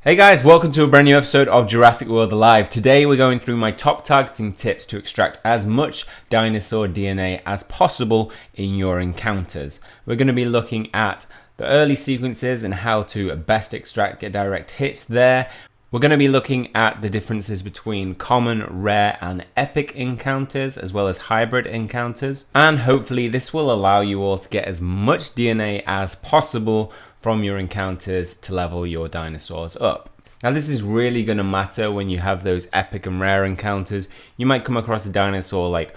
Hey guys, welcome to a brand new episode of Jurassic World Alive. Today we're going through my top targeting tips to extract as much dinosaur DNA as possible in your encounters. We're going to be looking at the early sequences and how to best get direct hits there. We're going to be looking at the differences between common, rare and epic encounters as well as hybrid encounters. And hopefully this will allow you all to get as much DNA as possible from your encounters to level your dinosaurs up. Now this is really going to matter when you have those epic and rare encounters. You might come across a dinosaur like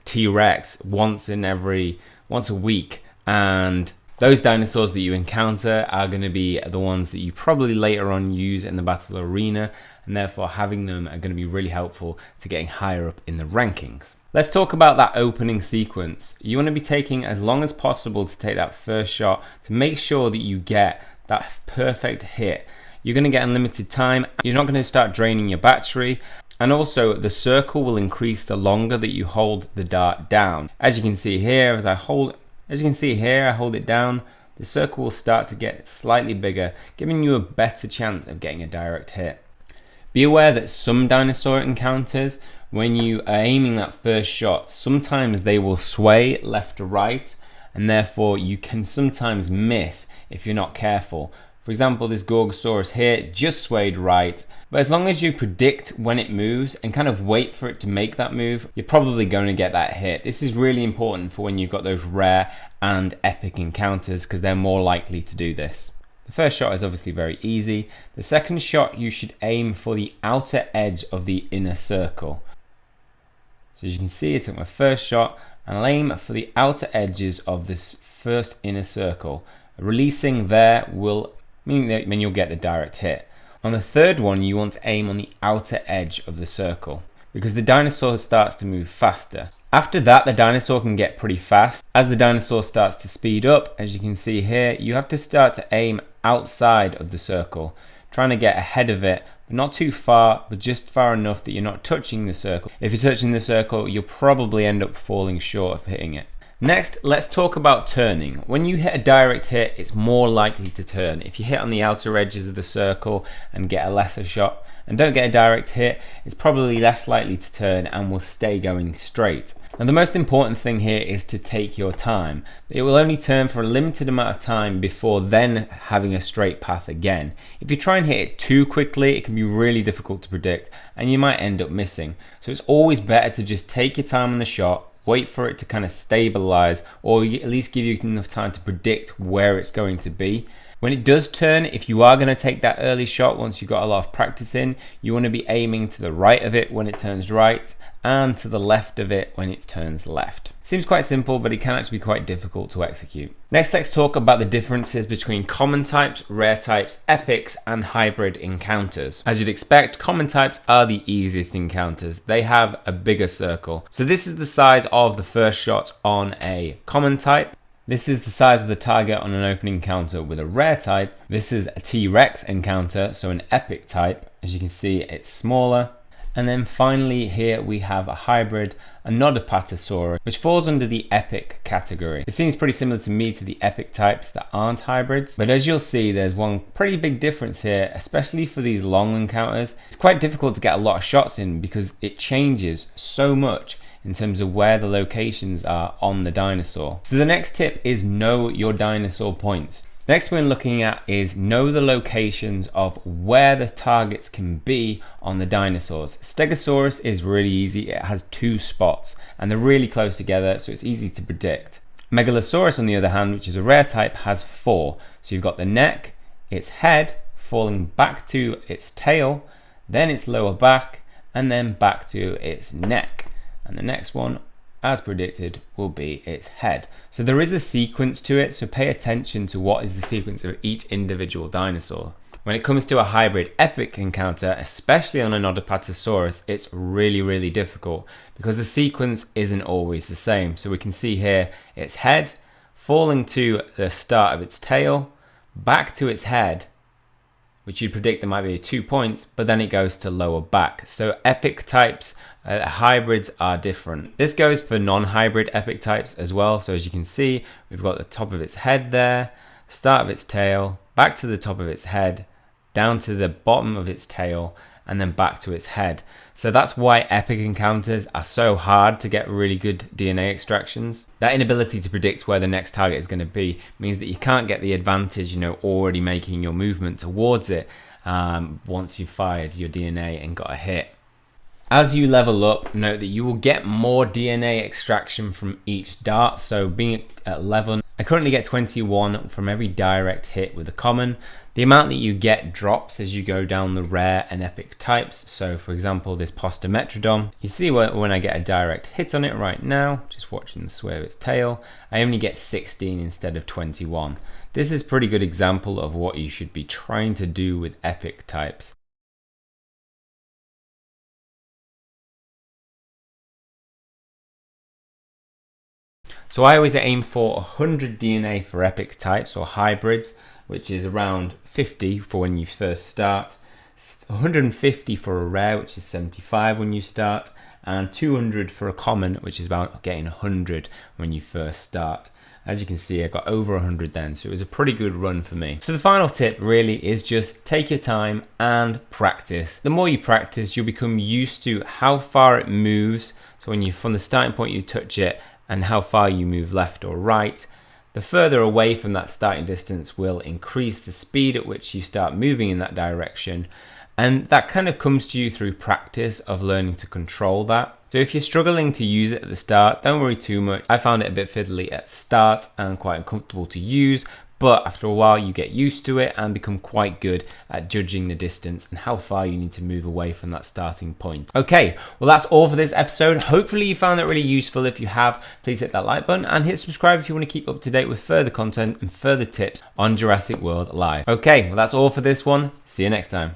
T-Rex once a week, and those dinosaurs that you encounter are going to be the ones that you probably later on use in the battle arena, and therefore having them are going to be really helpful to getting higher up in the rankings. Let's talk about that opening sequence. You want to be taking as long as possible to take that first shot to make sure that you get that perfect hit. You're going to get unlimited time. You're not going to start draining your battery. And also the circle will increase the longer that you hold the dart down. As you can see here, I hold it down, the circle will start to get slightly bigger, giving you a better chance of getting a direct hit. Be aware that some dinosaur encounters, when you are aiming that first shot, sometimes they will sway left to right, and therefore you can sometimes miss if you're not careful. For example, this Gorgosaurus here just swayed right, but as long as you predict when it moves and kind of wait for it to make that move, you're probably going to get that hit. This is really important for when you've got those rare and epic encounters because they're more likely to do this. The first shot is obviously very easy. The second shot, you should aim for the outer edge of the inner circle. So as you can see, I took my first shot and I'll aim for the outer edges of this first inner circle. Releasing there will mean that you'll get the direct hit. On the third one, you want to aim on the outer edge of the circle because the dinosaur starts to move faster. After that, the dinosaur can get pretty fast. As the dinosaur starts to speed up, as you can see here, you have to start to aim outside of the circle, trying to get ahead of it, but not too far, but just far enough that you're not touching the circle. If you're touching the circle, you'll probably end up falling short of hitting it. Next, let's talk about turning. When you hit a direct hit, it's more likely to turn. If you hit on the outer edges of the circle and get a lesser shot and don't get a direct hit, it's probably less likely to turn and will stay going straight. Now the most important thing here is to take your time. It will only turn for a limited amount of time before then having a straight path again. If you try and hit it too quickly, it can be really difficult to predict and you might end up missing. So it's always better to just take your time on the shot, wait for it to kind of stabilize, or at least give you enough time to predict where it's going to be. When it does turn, if you are going to take that early shot once you've got a lot of practice in, you want to be aiming to the right of it when it turns right and to the left of it when it turns left. Seems quite simple, but it can actually be quite difficult to execute. Next, let's talk about the differences between common types, rare types, epics, and hybrid encounters. As you'd expect, common types are the easiest encounters. They have a bigger circle. So this is the size of the first shot on a common type. This is the size of the target on an open encounter with a rare type. This is a T-Rex encounter, so an epic type. As you can see, it's smaller. And then finally here we have a hybrid, a Nodopathosaurus, which falls under the epic category. It seems pretty similar to me to the epic types that aren't hybrids, but as you'll see, there's one pretty big difference here, especially for these long encounters. It's quite difficult to get a lot of shots in because it changes so much in terms of where the locations are on the dinosaur. So the next tip is know your dinosaur points. Next we're looking at is know the locations of where the targets can be on the dinosaurs. Stegosaurus is really easy. It has 2 spots and they're really close together, so it's easy to predict. Megalosaurus on the other hand, which is a rare type, has 4. So you've got the neck, its head falling back to its tail, then its lower back, and then back to its neck. And the next one, as predicted, will be its head. So there is a sequence to it, so pay attention to what is the sequence of each individual dinosaur. When it comes to a hybrid epic encounter, especially on a Nodopathosaurus, it's really difficult because the sequence isn't always the same. So we can see here its head falling to the start of its tail, back to its head, which you'd predict there might be 2 points, but then it goes to lower back. So epic types, hybrids are different. This goes for non-hybrid epic types as well. So as you can see, we've got the top of its head there, start of its tail, back to the top of its head, down to the bottom of its tail, and then back to its head. So that's why epic encounters are so hard to get really good DNA extractions. That inability to predict where the next target is going to be means that you can't get the advantage, already making your movement towards it once you've fired your DNA and got a hit. As you level up, note that you will get more DNA extraction from each dart. So being at 11, I currently get 21 from every direct hit with a common. The amount that you get drops as you go down the rare and epic types. So for example, this Postometrodon, you see when I get a direct hit on it right now, just watching the sway of its tail, I only get 16 instead of 21. This is a pretty good example of what you should be trying to do with epic types. So I always aim for 100 DNA for epic types or hybrids, which is around 50 for when you first start, 150 for a rare, which is 75 when you start, and 200 for a common, which is about getting 100 when you first start. As you can see, I got over 100 then, so it was a pretty good run for me. So the final tip really is just take your time and practice. The more you practice, you'll become used to how far it moves. So when from the starting point you touch it, and how far you move left or right. The further away from that starting distance will increase the speed at which you start moving in that direction. And that kind of comes to you through practice of learning to control that. So if you're struggling to use it at the start, don't worry too much. I found it a bit fiddly at start and quite uncomfortable to use, but after a while you get used to it and become quite good at judging the distance and how far you need to move away from that starting point. Okay, well that's all for this episode. Hopefully you found it really useful. If you have, please hit that like button and hit subscribe if you want to keep up to date with further content and further tips on Jurassic World Live. Okay, well that's all for this one. See you next time.